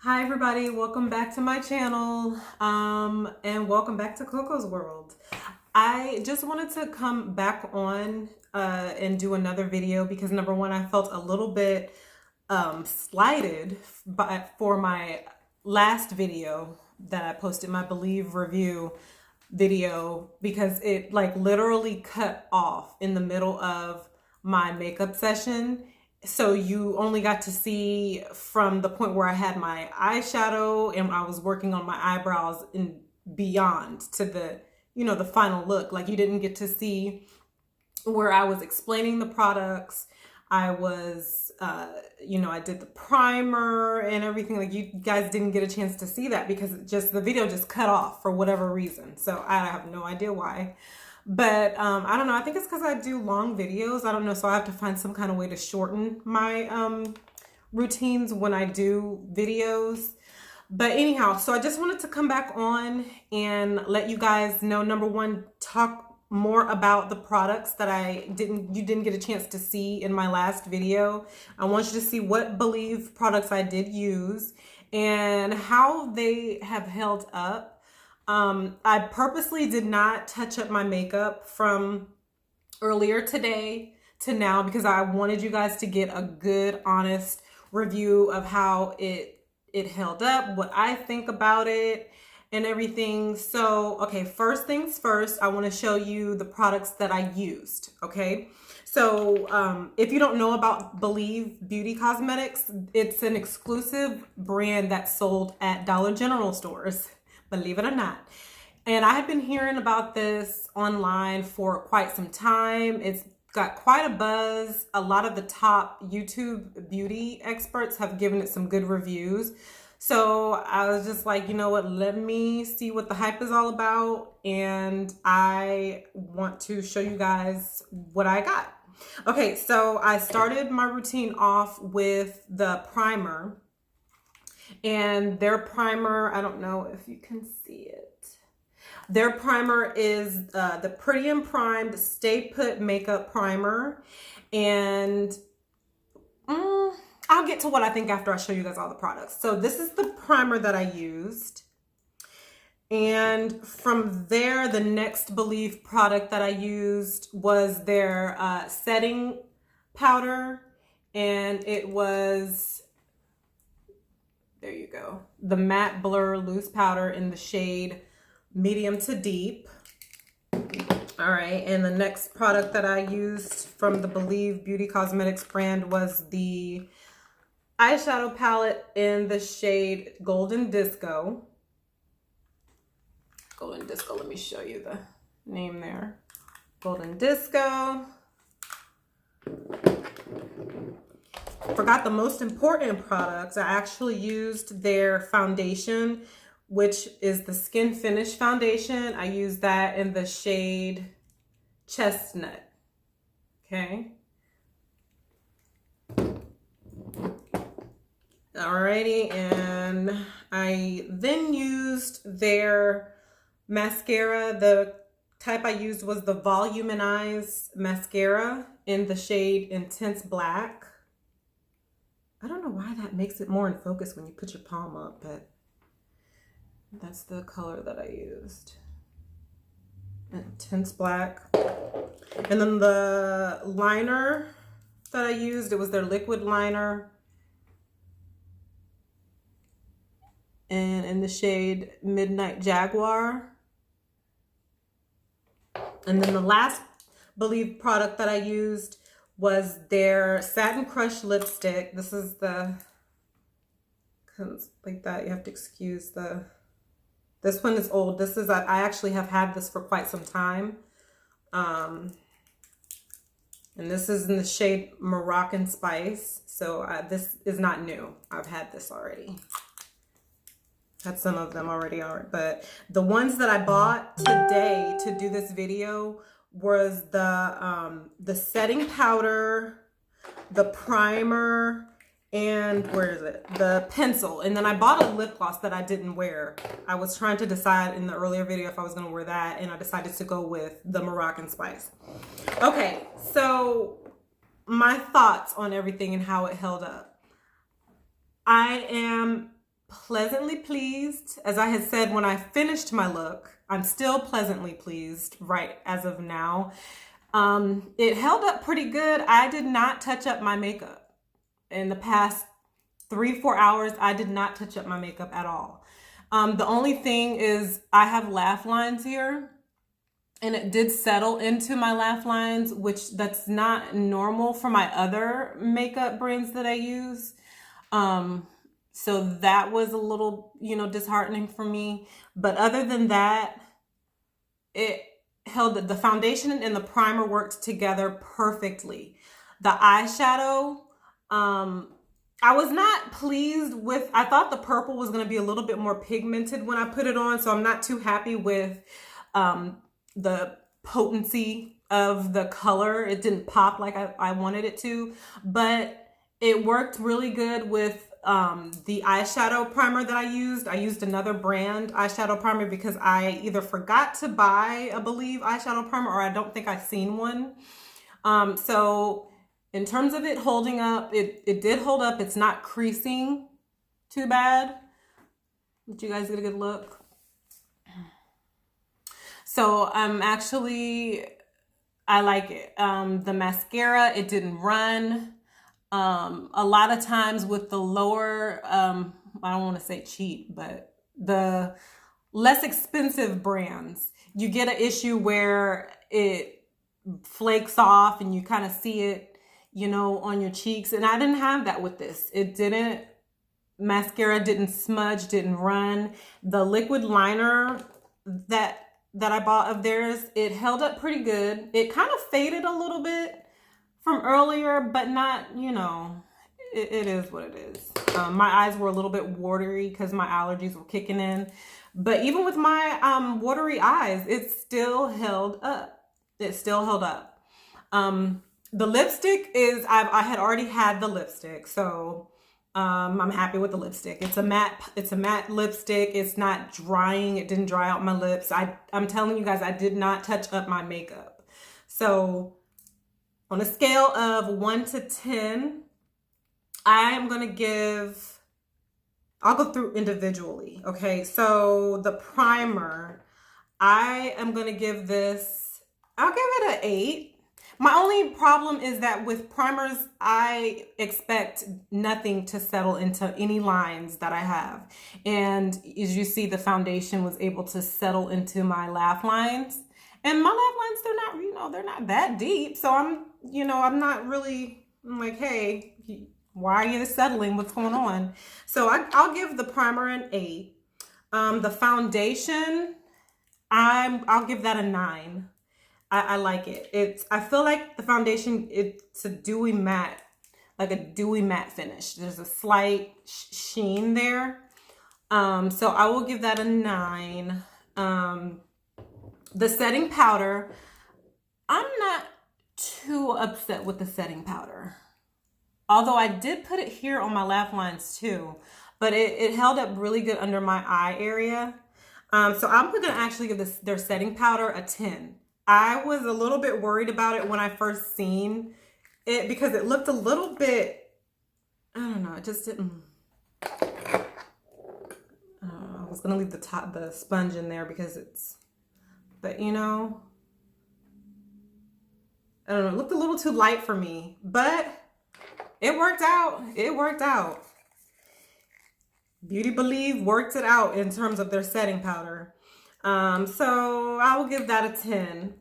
Hi everybody, welcome back to my channel and welcome back to Coco's World. I just wanted to come back on and do another video because number one, I felt a little bit slighted for my last video that I posted, my Believe review video, because it like literally cut off in the middle of my makeup session. So you only got to see from the point where I had my eyeshadow and I was working on my eyebrows and beyond to the, the final look. Like you didn't get to see where I was explaining the products. I was, I did the primer and everything. Like you guys didn't get a chance to see that because the video just cut off for whatever reason. So I have no idea why. But I don't know. I think it's because I do long videos. I don't know. So I have to find some kind of way to shorten my routines when I do videos. But anyhow, so I just wanted to come back on and let you guys know, number one, talk more about the products that you didn't get a chance to see in my last video. I want you to see what Believe products I did use and how they have held up. I purposely did not touch up my makeup from earlier today to now because I wanted you guys to get a good, honest review of how it held up, what I think about it and everything. So, okay, first things first, I want to show you the products that I used, okay? So, if you don't know about Believe Beauty Cosmetics, it's an exclusive brand that's sold at Dollar General stores. Believe it or not. And I have been hearing about this online for quite some time. It's got quite a buzz. A lot of the top YouTube beauty experts have given it some good reviews. So I was just like, you know what, let me see what the hype is all about. And I want to show you guys what I got. Okay, so I started my routine off with the primer. And their primer, I don't know if you can see it. Their primer is the Pretty and Primed Stay Put Makeup Primer. And I'll get to what I think after I show you guys all the products. So this is the primer that I used. And from there, the next Believe product that I used was their setting powder. And it was... there you go. The Matte Blur Loose Powder in the shade Medium to Deep. All right, and the next product that I used from the Believe Beauty Cosmetics brand was the eyeshadow palette in the shade Golden Disco. Golden Disco, let me show you the name there. Golden Disco. Forgot the most important products. I actually used their foundation, which is the Skin Finish foundation. I used that in the shade Chestnut. Okay. Alrighty, and I then used their mascara. The type I used was the Voluminize mascara in the shade Intense Black. I don't know why that makes it more in focus when you put your palm up, but that's the color that I used. Intense Black. And then the liner that I used, it was their liquid liner. And in the shade Midnight Jaguar. And then the last Believe product that I used was their Satin Crush lipstick. This is the, like that, you have to excuse this one is old. This is, I actually have had this for quite some time. And this is in the shade Moroccan Spice. So this is not new. I've had this already. Had some of them already, but the ones that I bought today to do this video was the setting powder, the primer, and where is it? The pencil. And then I bought a lip gloss that I didn't wear. I was trying to decide in the earlier video if I was gonna wear that, and I decided to go with the Moroccan Spice. Okay, so my thoughts on everything and how it held up. I am pleasantly pleased. As I had said when I finished my look, I'm still pleasantly pleased right as of now. It held up pretty good. I did not touch up my makeup. In the past 3-4 hours, I did not touch up my makeup at all. The only thing is I have laugh lines here, and it did settle into my laugh lines, which that's not normal for my other makeup brands that I use. So that was a little, disheartening for me. But other than that, it held the foundation and the primer worked together perfectly. The eyeshadow, I was not pleased with, I thought the purple was going to be a little bit more pigmented when I put it on. So I'm not too happy with the potency of the color. It didn't pop like I wanted it to, but it worked really good with the eyeshadow primer that I used. I used another brand eyeshadow primer because I either forgot to buy a Believe eyeshadow primer or I don't think I've seen one. So in terms of it holding up, it did hold up. It's not creasing too bad. Did you guys get a good look? So I like it. The mascara, it didn't run. A lot of times with the lower, I don't want to say cheap, but the less expensive brands, you get an issue where it flakes off and you kind of see it, on your cheeks. And I didn't have that with this. Mascara didn't smudge, didn't run. The liquid liner that I bought of theirs, it held up pretty good. It kind of faded a little bit from earlier, but not, it is what it is. My eyes were a little bit watery because my allergies were kicking in. But even with my watery eyes, it still held up. It still held up. The lipstick is, I had already had the lipstick, so I'm happy with the lipstick. It's a matte lipstick. It's not drying. It didn't dry out my lips. I'm telling you guys, I did not touch up my makeup. So on a scale of 1 to 10, I'll go through individually. Okay. So the primer, I am going to give this, I'll give it an 8. My only problem is that with primers, I expect nothing to settle into any lines that I have. And as you see, the foundation was able to settle into my laugh lines. And my laugh lines, they're not that deep. So I'm like, hey, why are you settling? What's going on? So I'll give the primer an 8. The foundation, I'll give that a 9. I like it. I feel like the foundation, it's a dewy matte, like a dewy matte finish. There's a slight sheen there. So I will give that a 9. The setting powder, I'm not too upset with the setting powder. Although I did put it here on my laugh lines too, but it held up really good under my eye area. So I'm going to actually give their setting powder a 10. I was a little bit worried about it when I first seen it because it looked a little bit, I don't know, it just didn't. I was going to leave the sponge in there because but I don't know, it looked a little too light for me, but it worked out. It worked out. Beauty Believe worked it out in terms of their setting powder. So I will give that a 10.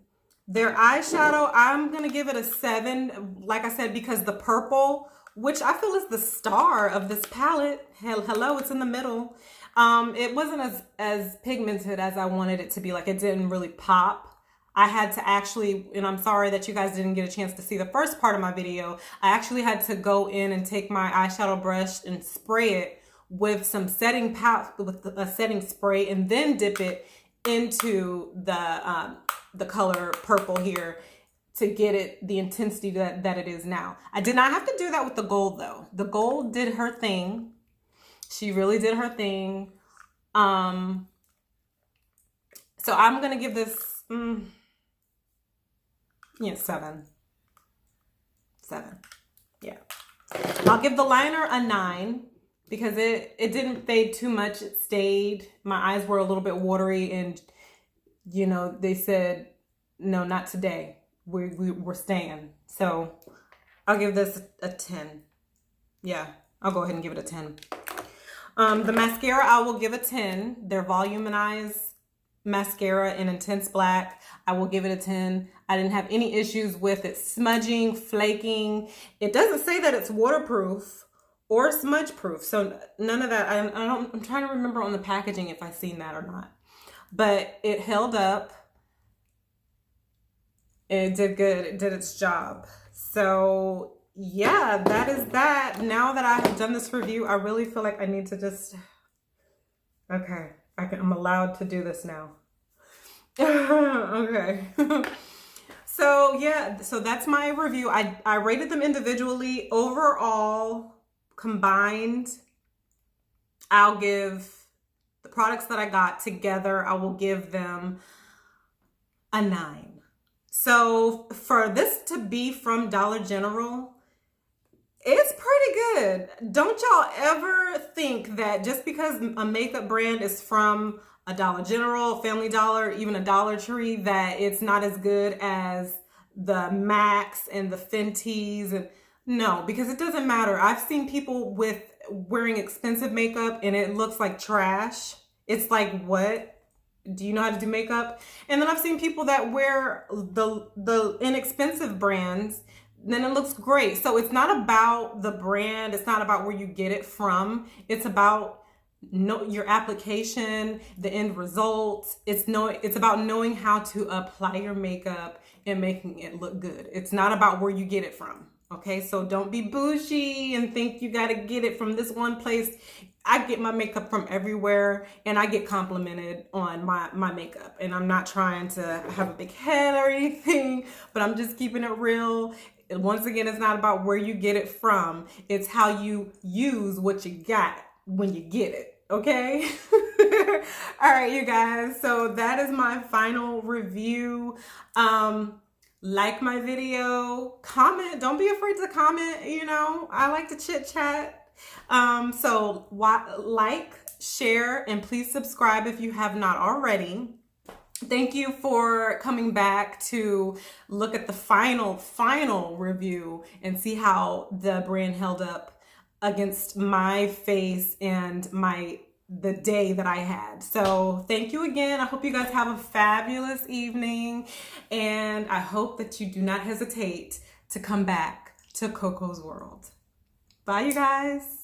Their eyeshadow, I'm going to give it a 7. Like I said, because the purple, which I feel is the star of this palette. Hello, it's in the middle. It wasn't as pigmented as I wanted it to be. Like, it didn't really pop. I had to actually, and I'm sorry that you guys didn't get a chance to see the first part of my video. I actually had to go in and take my eyeshadow brush and spray it with some setting powder, with a setting spray, and then dip it into the color purple here to get it the intensity that it is now. I did not have to do that with the gold though. The gold did her thing. She really did her thing. So I'm gonna give this 7. Yeah. I'll give the liner a 9. because it didn't fade too much. It stayed. My eyes were a little bit watery, and you know, they said, no, not today. We're staying. So I'll give this a 10. Yeah, I'll go ahead and give it a 10. The mascara, I will give a 10. Their Voluminize mascara in Intense Black, I will give it a 10. I didn't have any issues with it smudging, flaking. It doesn't say that it's waterproof or smudge proof, so none of that. I'm trying to remember on the packaging if I've seen that or not, but it held up. It did good. It did its job. So yeah, that is that. Now that I have done this review, I really feel like I need to just, okay, I'm allowed to do this now. Okay. So yeah, so that's my review. I rated them individually. Overall, combined, I'll give the products that I got together, I will give them a 9. So for this to be from Dollar General, it's pretty good. Don't y'all ever think that just because a makeup brand is from a Dollar General, Family Dollar, even a Dollar Tree, that it's not as good as the MACs and the Fenties. And no, because it doesn't matter. I've seen people with wearing expensive makeup and it looks like trash. It's like, what? Do you know how to do makeup? And then I've seen people that wear the inexpensive brands, then it looks great. So it's not about the brand. It's not about where you get it from. It's about your application, the end result. It's about knowing how to apply your makeup and making it look good. It's not about where you get it from. Okay, so don't be bougie and think you got to get it from this one place. I get my makeup from everywhere, and I get complimented on my makeup. And I'm not trying to have a big head or anything, but I'm just keeping it real. And once again, it's not about where you get it from. It's how you use what you got when you get it. Okay? All right, you guys. So that is my final review. Like my video, comment. Don't be afraid to comment. You know, I like to chit chat. So like, share, and please subscribe if you have not already. Thank you for coming back to look at the final review and see how the brand held up against my face and the day that I had. So thank you again. I hope you guys have a fabulous evening, and I hope that you do not hesitate to come back to Coco's World. Bye, you guys.